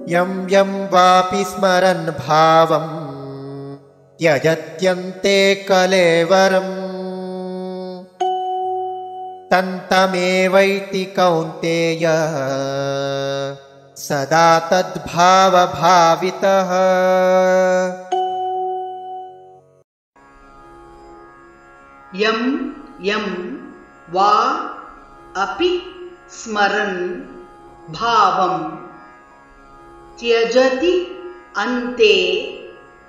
यं यं वापि स्मरन् भावं त्यजत्यन्ते कलेवरम् तन्तमेवैति कौन्तेय सदा तद्भावभावितः। यं यं वा अपि स्मरन् भावं त्यजति अन्ते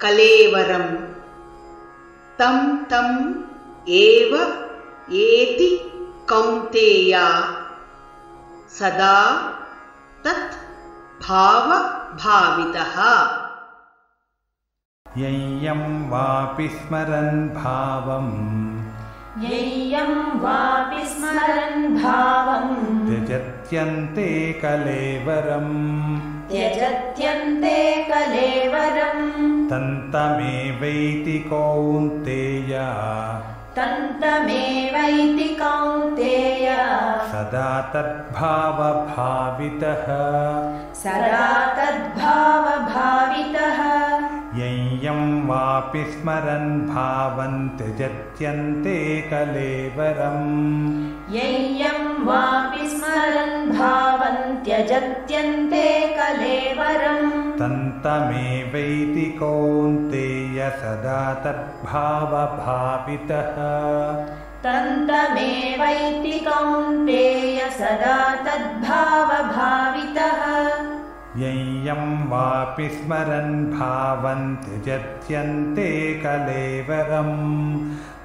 कलेवरं तं तं एव एति कौन्तेय सदा तत् भावभावितः। यं वापि स्मरन् भावं त्यजत्यन्ते कलेवरम् तन्तमेवैति कौन्तेय सदा तद्भावभावितः। यं वापि स्मरन् भावं त्यजत्यन्ते कलेवरम् तन्तमेवैति कौन्तेय सदा तद्भावभावितः। यं वापि स्मरन् भावं त्यजत्यन्ते कलेवरं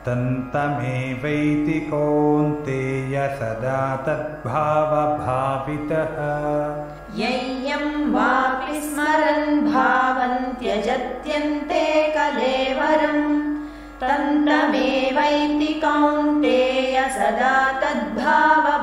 तन्तमेवैति कौन्तेय सदा तद्भावभावितः। यं वापि स्मरन् भावं त्यजत्यन्ते कलेवरं तन्तमेवैति कौन्तेय सदा तद्भावभावितः।